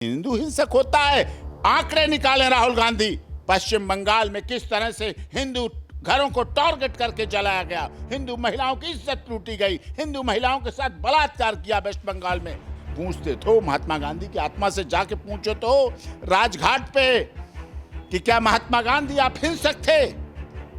हिंदू हिंसक होता है। आंकड़े निकालें राहुल गांधी, पश्चिम बंगाल में किस तरह से हिंदू घरों को टारगेट करके जलाया गया, हिंदू महिलाओं की इज्जत लूटी गई, हिंदू महिलाओं के साथ बलात्कार किया वेस्ट बंगाल में। पूछते तो महात्मा गांधी की आत्मा से जाके पूछो तो राजघाट पे कि क्या महात्मा गांधी आप हिंसक थे?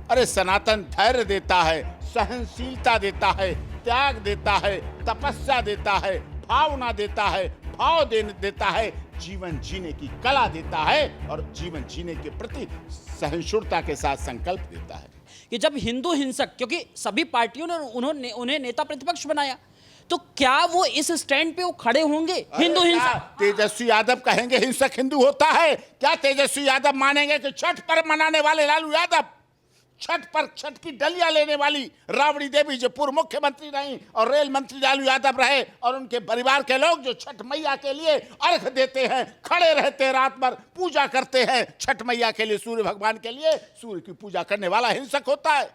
अरे सनातन धैर्य देता है, सहनशीलता देता है, त्याग देता है, तपस्या देता है, भावना देता है, भाव देता है, जीवन जीने की कला देता है और जीवन जीने के प्रति सहिष्णुता के साथ संकल्प देता है। कि जब हिंदू हिंसक, क्योंकि सभी पार्टियों ने उन्हें नेता प्रतिपक्ष बनाया, तो क्या वो इस स्टैंड पे वो खड़े होंगे? हिंदू हिंसक तेजस्वी यादव कहेंगे हिंसक हिंदू होता है? क्या तेजस्वी यादव मानेंगे कि छठ पर्व मनाने वाले लालू यादव, छठ की डलिया लेने वाली राबड़ी देवी जो पूर्व मुख्यमंत्री रही और रेल मंत्री लालू यादव रहे, और उनके परिवार के लोग जो छठ मैया के लिए अर्घ देते हैं, खड़े रहते हैं, रात भर पूजा करते हैं छठ मैया के लिए, सूर्य भगवान के लिए, सूर्य की पूजा करने वाला हिंसक होता है?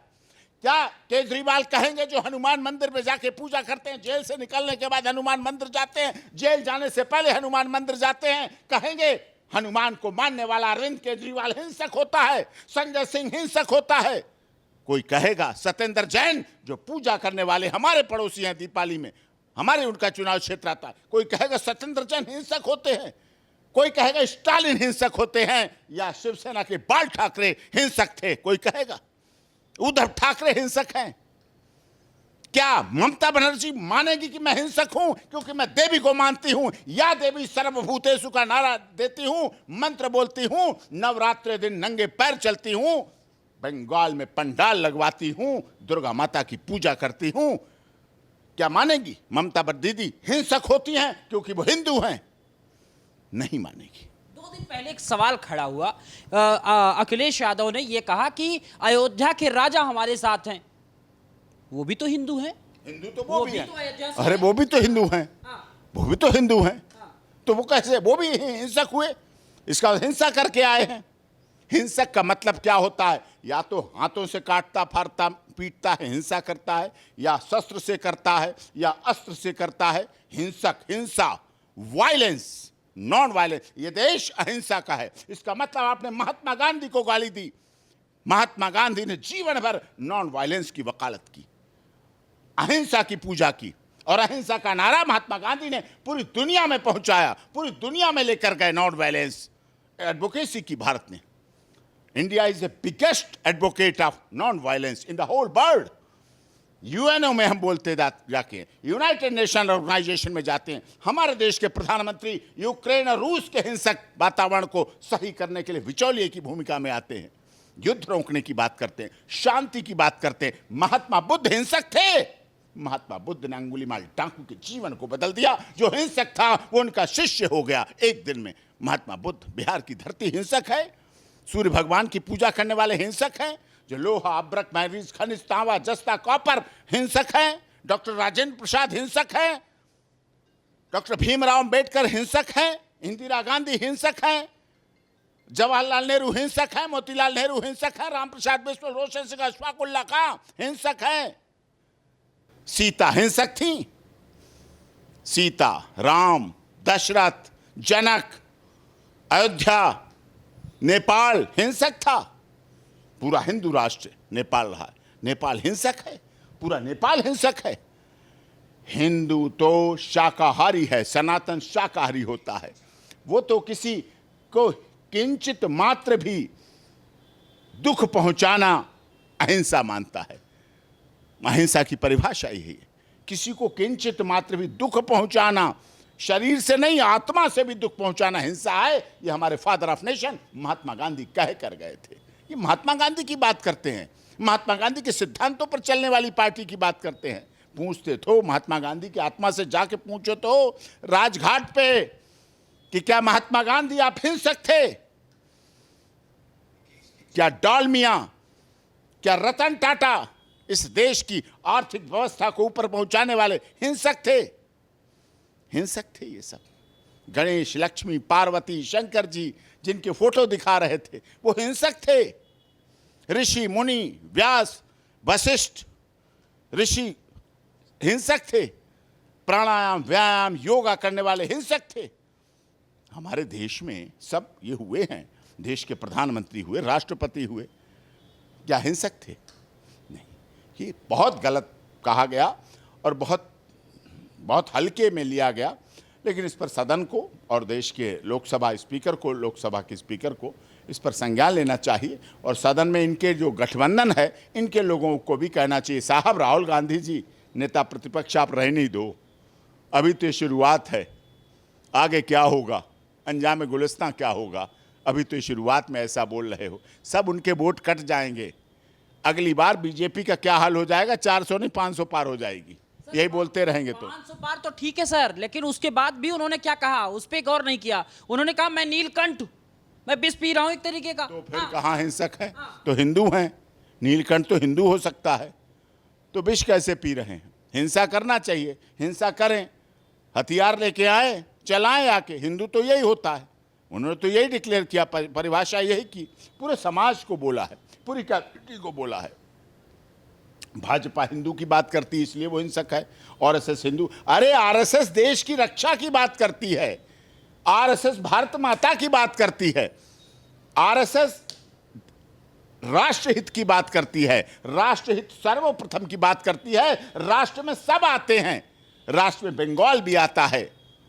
क्या केजरीवाल कहेंगे जो हनुमान मंदिर में जाके पूजा करते हैं, जेल से निकलने के बाद हनुमान मंदिर जाते हैं, जेल जाने से पहले हनुमान मंदिर जाते हैं, कहेंगे हनुमान को मानने वाला अरविंद केजरीवाल हिंसक होता है, संजय सिंह हिंसक होता है? कोई कहेगा सत्येंद्र जैन जो पूजा करने वाले हमारे पड़ोसी हैं दीपावली में, हमारे उनका चुनाव क्षेत्र आता है, कोई कहेगा सत्येंद्र जैन हिंसक होते हैं? कोई कहेगा स्टालिन हिंसक होते हैं या शिवसेना के बाल ठाकरे हिंसक थे? कोई कहेगा उद्धव ठाकरे हिंसक हैं? क्या ममता बनर्जी मानेगी कि मैं हिंसक हूं क्योंकि मैं देवी को मानती हूं, या देवी सर्वभूतेषु का नारा देती हूं, मंत्र बोलती हूं, नवरात्रि दिन नंगे पैर चलती हूं, बंगाल में पंडाल लगवाती हूं, दुर्गा माता की पूजा करती हूं? क्या मानेगी ममता दीदी हिंसक होती हैं क्योंकि वो हिंदू हैं? नहीं मानेगी। 2 दिन पहले एक सवाल खड़ा हुआ, अखिलेश यादव ने यह कहा कि अयोध्या के राजा हमारे साथ हैं। वो भी तो हिंदू हैं। हिंदू तो वो भी हैं। तो अरे वो भी तो हिंदू हैं। हाँ। वो भी तो हिंदू हैं। हाँ। तो वो कैसे वो भी हिंसक हुए? इसका हिंसा करके आए हैं। हिंसक का मतलब क्या होता है? या तो हाथों से काटता फाड़ता पीटता है, हिंसा करता है, या शस्त्र से करता है, या अस्त्र से करता है। हिंसक, हिंसा, वायलेंस, नॉन वायलेंस। ये देश अहिंसा का है। इसका मतलब आपने महात्मा गांधी को गाली दी। महात्मा गांधी ने जीवन भर नॉन वायलेंस की वकालत की, अहिंसा की पूजा की, और अहिंसा का नारा महात्मा गांधी ने पूरी दुनिया में पहुंचाया, पूरी दुनिया में लेकर गए नॉन वायलेंस एडवोकेसी की भारत ने। India is the biggest advocate of non violence in the whole world. UNO में हम बोलते जाके, यूनाइटेड नेशन ऑर्गेनाइजेशन में जाते हैं, हमारे देश के प्रधानमंत्री यूक्रेन और रूस के हिंसक वातावरण को सही करने के लिए विचौलिए की भूमिका में आते हैं, युद्ध रोकने की बात करते हैं, शांति की बात करते हैं। महात्मा बुद्ध हिंसक थे? महात्मा बुद्ध ने अंगुलीमाल डाकू के जीवन को बदल दिया। जो हिंसक था वो उनका शिष्य हो गया एक दिन में। महात्मा बुद्ध, बिहार की धरती हिंसक है? सूर्य भगवान की पूजा करने वाले हिंसक हैं? जो लोहा, अब्रक, मैग्नीज, खनिज, तांबा, जस्ता, कॉपर हिंसक हैं? डॉक्टर राजेंद्र प्रसाद हिंसक हैं? डॉक्टर भीमराव अंबेडकर हिंसक हैं? इंदिरा गांधी हिंसक हैं? जवाहरलाल नेहरू हिंसक हैं? मोतीलाल नेहरू हिंसक हैं? रामप्रसाद बिस्मिल, रोशन सिंह, अशफाक उल्लाह खां हिंसक हैं? सीता हिंसक थी? सीता, राम, दशरथ, जनक, अयोध्या, नेपाल हिंसक था? पूरा हिंदू राष्ट्र नेपाल रहा। नेपाल हिंसक है? पूरा नेपाल हिंसक है? हिंदू तो शाकाहारी है, सनातन शाकाहारी होता है। वो तो किसी को किंचित मात्र भी दुख पहुंचाना अहिंसा मानता है। अहिंसा की परिभाषा यही है, किसी को किंचित मात्र भी दुख पहुंचाना, शरीर से नहीं आत्मा से भी दुख पहुंचाना हिंसा है। ये हमारे father of nation Mahatma Gandhi कह कर गए थे। ये महात्मा गांधी की बात करते हैं, महात्मा गांधी के सिद्धांतों पर चलने वाली पार्टी की बात करते हैं। पूछते तो महात्मा गांधी की आत्मा से जाके पूछो तो राजघाट पे कि क्या महात्मा गांधी आप हिंसक थे? क्या डालमिया, क्या रतन टाटा इस देश की आर्थिक व्यवस्था को ऊपर पहुंचाने वाले हिंसक थे? हिंसक थे ये सब। गणेश, लक्ष्मी, पार्वती, शंकर जी जिनके फोटो दिखा रहे थे वो हिंसक थे। ऋषि मुनि, व्यास, वशिष्ठ ऋषि हिंसक थे। प्राणायाम, व्यायाम, योगा करने वाले हिंसक थे। हमारे देश में सब ये हुए हैं, देश के प्रधानमंत्री हुए, राष्ट्रपति हुए, क्या हिंसक थे? नहीं, ये बहुत गलत कहा गया और बहुत बहुत हल्के में लिया गया। लेकिन इस पर सदन को और देश के लोकसभा स्पीकर को, लोकसभा के स्पीकर को इस पर संज्ञान लेना चाहिए और सदन में इनके जो गठबंधन है इनके लोगों को भी कहना चाहिए, साहब राहुल गांधी जी नेता प्रतिपक्ष आप रहने ही दो, अभी तो ये शुरुआत है, आगे क्या होगा, अंजाम गुलिस्तां क्या होगा, अभी तो ये शुरुआत में ऐसा बोल रहे हो, सब उनके वोट कट जाएंगे, अगली बार बीजेपी का क्या हाल हो जाएगा, 400 नहीं 500 पार हो जाएगी, यही बोलते रहेंगे तो। 500 पार तो ठीक है सर, लेकिन उसके बाद भी उन्होंने क्या कहा उस पर गौर नहीं किया। उन्होंने कहा मैं नीलकंठ, मैं विष पी रहा हूं एक तरीके का। तो फिर कहाँ हिंसक है? तो हिंदू हैं, नीलकंठ तो हिंदू हो सकता है, तो विष कैसे पी रहे हैं? हिंसा करना चाहिए, हिंसा करें, हथियार लेके आए, चलाएं आके, हिंदू तो यही होता है। उन्होंने तो यही डिक्लेयर किया, परिभाषा यही की, पूरे समाज को बोला है, पूरी कम्युनिटी को बोला है। भाजपा हिंदू की बात करती है इसलिए वो हिंसक है, आरएसएस हिंदू, अरे आरएसएस देश की रक्षा की बात करती है, आरएसएस भारत माता की बात करती है, आरएसएस राष्ट्रहित की बात करती है, राष्ट्रहित सर्वप्रथम की बात करती है। राष्ट्र में सब आते हैं, राष्ट्र में बंगाल भी आता है,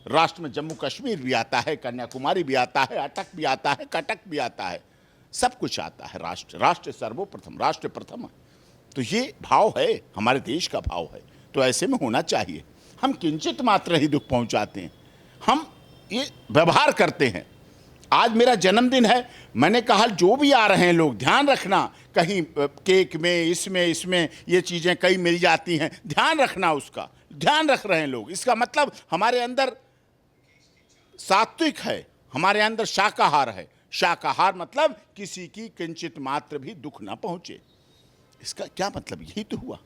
राष्ट्र में जम्मू कश्मीर भी आता है, कन्याकुमारी भी आता है, अटक भी आता है, कटक भी आता है, सब कुछ आता है। राष्ट्र, राष्ट्र सर्वप्रथम, राष्ट्र प्रथम है। तो ये भाव है, हमारे देश का भाव है, तो ऐसे में होना चाहिए। हम किंचित मात्र ही दुख पहुंचाते हैं, हम ये व्यवहार करते हैं। आज मेरा जन्मदिन है, मैंने कहा जो भी आ रहे हैं लोग ध्यान रखना, कहीं केक में इसमें ये चीज़ें कई मिल जाती हैं, ध्यान रखना, उसका ध्यान रख रहे हैं लोग। इसका मतलब हमारे अंदर सात्विक है, हमारे अंदर शाकाहार है। शाकाहार मतलब किसी की किंचित मात्र भी दुख ना पहुंचे, इसका क्या मतलब? यही तो हुआ।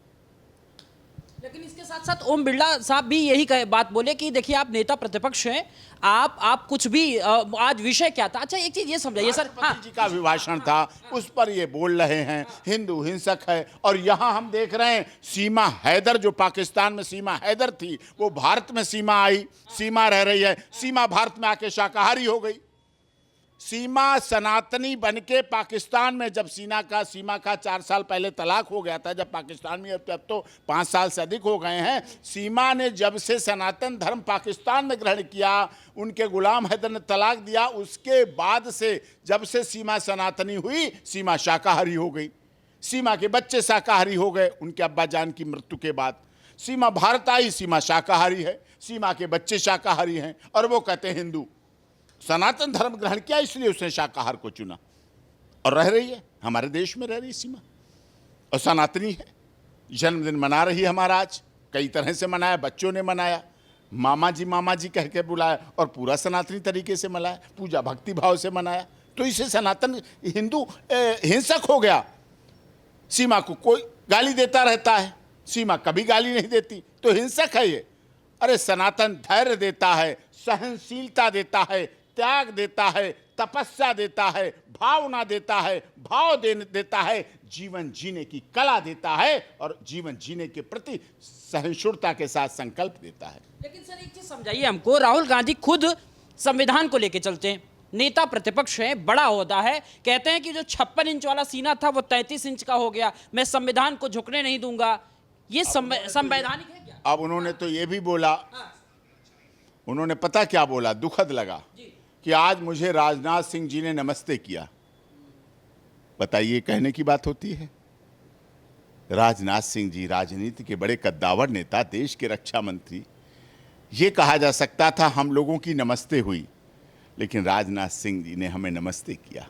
लेकिन इसके साथ साथ ओम बिरला साहब भी यही बात बोले कि देखिए आप नेता प्रतिपक्ष हैं, आप कुछ भी आज विषय क्या था? अच्छा एक चीज ये समझाइए सर, राष्ट्रपति जी का अभिभाषण था, उस पर ये बोल रहे हैं हिंदू हिंसक है, और यहाँ हम देख रहे हैं सीमा हैदर, जो पाकिस्तान में सीमा हैदर थी, वो भारत में सीमा आई, सीमा रह रही है, सीमा भारत में आके शाकाहारी हो गई। सीमा सनातनी बनके पाकिस्तान में, जब सीमा का 4 साल पहले तलाक हो गया था, जब पाकिस्तान में, अब तो 5 साल से अधिक हो गए हैं। सीमा ने जब से सनातन धर्म पाकिस्तान में ग्रहण किया, उनके गुलाम हैदर ने तलाक दिया, उसके बाद से जब से सीमा सनातनी हुई, सीमा शाकाहारी हो गई, सीमा के बच्चे शाकाहारी हो गए उनके अब्बा जान की मृत्यु के बाद। सीमा भारत आई, सीमा शाकाहारी है, सीमा के बच्चे शाकाहारी हैं, और वो कहते हैं हिंदू। सनातन धर्म ग्रहण किया इसलिए उसने शाकाहार को चुना, और रह रही है, हमारे देश में रह रही सीमा, और सनातनी है। जन्मदिन मना रही है हमारा, आज कई तरह से मनाया, बच्चों ने मनाया, मामा जी कह के बुलाया, और पूरा सनातनी तरीके से मनाया, पूजा भक्ति भाव से मनाया। तो इसे सनातन हिंदू हिंसक हो गया। सीमा को कोई गाली देता रहता है, सीमा कभी गाली नहीं देती, तो हिंसक है ये। अरे सनातन धैर्य देता है, सहनशीलता देता है, त्याग देता है, तपस्या देता है, भावना देता है, भाव देता है, जीवन जीने की कला देता है, और जीवन जीने के प्रति सहिष्णुता के साथ संकल्प देता है। लेकिन सर एक चीज समझाइए हमको, राहुल गांधी खुद संविधान को लेके चलते हैं, नेता प्रतिपक्ष है, बड़ा ओहदा है, कहते हैं कि जो 56 इंच वाला सीना था वो 33 इंच का हो गया, मैं संविधान को झुकने नहीं दूंगा। ये संवैधानिक है क्या? अब उन्होंने तो ये भी बोला, उन्होंने पता क्या बोला, दुखद लगा कि आज मुझे राजनाथ सिंह जी ने नमस्ते किया। बताइए, कहने की बात होती है? राजनाथ सिंह जी राजनीति के बड़े कद्दावर नेता, देश के रक्षा मंत्री, ये कहा जा सकता था हम लोगों की नमस्ते हुई, लेकिन राजनाथ सिंह जी ने हमें नमस्ते किया।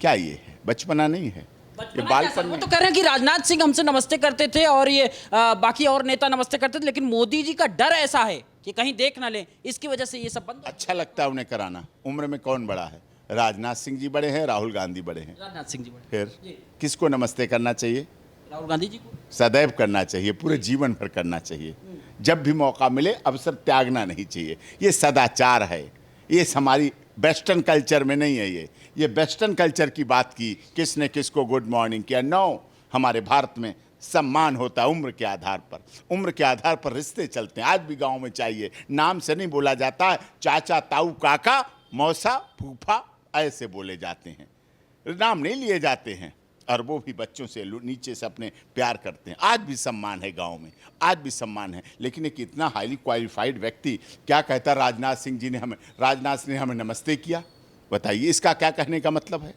क्या ये है? बचपना नहीं है, ये बालपन वो तो कह रहे हैं कि राजनाथ सिंह हमसे नमस्ते करते थे और ये बाकी और नेता नमस्ते करते थे, लेकिन मोदी जी का डर ऐसा है कि कहीं देख ना ले, इसकी वजह से ये सब बंद। अच्छा लगता है उन्हें कराना। उम्र में कौन बड़ा है? राजनाथ सिंह जी बड़े हैं, राहुल गांधी बड़े हैं। राजनाथ सिंह जी बड़े। फिर किसको नमस्ते करना चाहिए? राहुल गांधी जी को सदैव करना चाहिए, पूरे जीवन भर करना चाहिए। जब भी मौका मिले अवसर त्यागना नहीं चाहिए। ये सदाचार है, ये हमारी वेस्टर्न कल्चर में नहीं है। ये वेस्टर्न कल्चर की बात की, किसने किसको गुड मॉर्निंग किया? नो, हमारे भारत में सम्मान होता है उम्र के आधार पर। उम्र के आधार पर रिश्ते चलते हैं। आज भी गांव में चाहिए, नाम से नहीं बोला जाता है, चाचा ताऊ काका मौसा, फूफा ऐसे बोले जाते हैं, नाम नहीं लिए जाते हैं। और वो भी बच्चों से नीचे से अपने प्यार करते हैं। आज भी सम्मान है गांव में, आज भी सम्मान है। लेकिन एक इतना हाईली क्वालिफाइड व्यक्ति क्या कहता, राजनाथ सिंह जी ने हमें नमस्ते किया। बताइए इसका क्या कहने का मतलब है।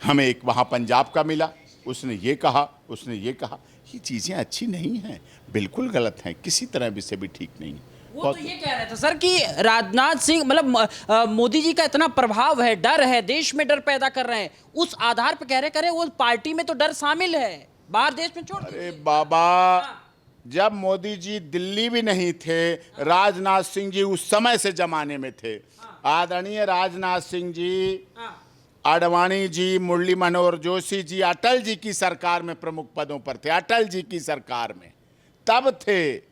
हमें एक वहाँ पंजाब का मिला, उसने ये कहा, उसने ये कहा। ये चीज़ें अच्छी नहीं हैं, बिल्कुल गलत हैं, किसी तरह भी से भी ठीक नहीं है। वो तो ये कह रहे थे सर कि राजनाथ सिंह मतलब मोदी जी का इतना प्रभाव है, डर है, देश में डर पैदा कर रहे हैं, उस आधार पर कह रहे वो पार्टी में तो डर शामिल है, बाहर देश में छोड़ दीजिए। अरे बाबा, जब मोदी जी दिल्ली भी नहीं थे, राजनाथ सिंह जी उस समय से जमाने में थे। आदरणीय राजनाथ सिंह जी, आडवाणी जी, मुरली मनोहर जोशी जी, अटल जी की सरकार में प्रमुख पदों पर थे। अटल जी की सरकार में तब थे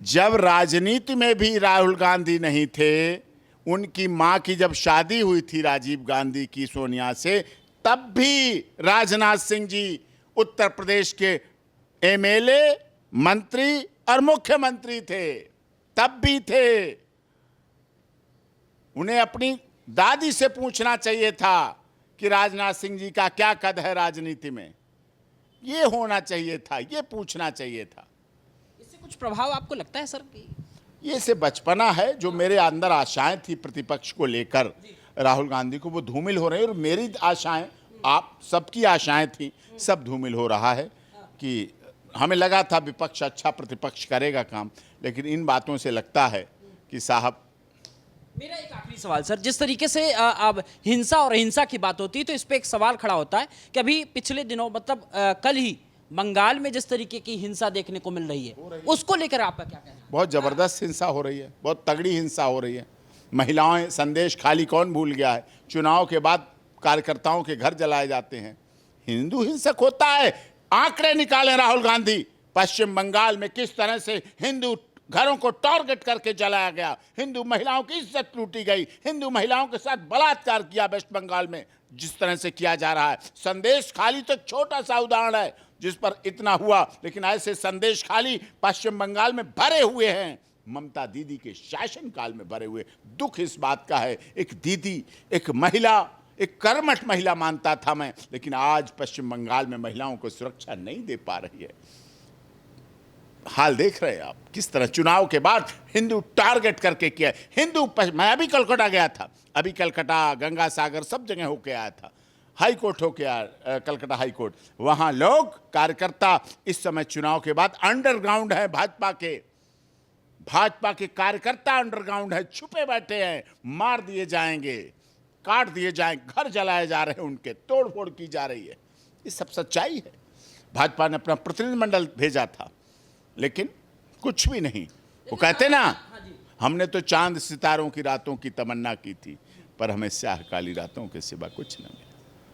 जब राजनीति में भी राहुल गांधी नहीं थे। उनकी मां की जब शादी हुई थी राजीव गांधी की सोनिया से, तब भी राजनाथ सिंह जी उत्तर प्रदेश के एमएलए, मंत्री और मुख्यमंत्री थे, तब भी थे। उन्हें अपनी दादी से पूछना चाहिए था कि राजनाथ सिंह जी का क्या कद है राजनीति में। ये होना चाहिए था, ये पूछना चाहिए था। इससे कुछ प्रभाव आपको लगता है सर कि ये से बचपना है, जो मेरे अंदर आशाएं थी प्रतिपक्ष को लेकर राहुल गांधी को, वो धूमिल हो रही है। और मेरी आशाएं, आप सबकी आशाएं थी, सब धूमिल हो रहा है। कि हमें लगा था विपक्ष अच्छा प्रतिपक्ष करेगा काम, लेकिन इन बातों से लगता है कि साहब। मेरा एक आखिरी सवाल सर, जिस तरीके से अब हिंसा और अहिंसा की बात होती है तो इस पे एक सवाल खड़ा होता है कि अभी पिछले दिनों मतलब कल ही बंगाल में जिस तरीके की हिंसा देखने को मिल रही है, उसको लेकर आपका क्या कहना है? बहुत ज़बरदस्त हिंसा हो रही है, बहुत तगड़ी हिंसा हो रही है। महिलाएं, संदेश खाली कौन भूल गया है। चुनाव के बाद कार्यकर्ताओं के घर जलाए जाते हैं। हिंदू हिंसक होता है। आंकड़े निकालें राहुल गांधी, पश्चिम बंगाल में किस तरह से हिंदू घरों को टारगेट करके जलाया गया, हिंदू महिलाओं की इज्जत लूटी गई, हिंदू महिलाओं के साथ बलात्कार किया वेस्ट बंगाल में जिस तरह से किया जा रहा है। संदेश खाली तो एक छोटा सा उदाहरण है जिस पर इतना हुआ, लेकिन ऐसे संदेश खाली पश्चिम बंगाल में भरे हुए हैं, ममता दीदी के शासनकाल में भरे हुए। दुख इस बात का है, एक दीदी, एक महिला, एक कर्मठ महिला मानता था मैं, लेकिन आज पश्चिम बंगाल में महिलाओं को सुरक्षा नहीं दे पा रही है। हाल देख रहे हैं आप किस तरह चुनाव के बाद हिंदू टारगेट करके किया। मैं अभी कलकत्ता गया था, अभी कलकत्ता, गंगा सागर सब जगह होके आया था, हाई कोर्ट होके आया, कलकत्ता हाई कोर्ट। वहां लोग कार्यकर्ता इस समय चुनाव के बाद अंडरग्राउंड है, भाजपा के कार्यकर्ता अंडरग्राउंड है, छुपे बैठे हैं, मार दिए जाएंगे, काट दिए जाएंगे, घर जलाए जा रहे हैं, उनके तोड़ फोड़ की जा रही है। ये सब सच्चाई है। भाजपा ने अपना प्रतिनिधिमंडल भेजा था, लेकिन कुछ भी नहीं। वो कहते ना, हमने तो चांद सितारों की रातों की तमन्ना की थी, पर हमें स्याह काली रातों के सिवा कुछ न मिला।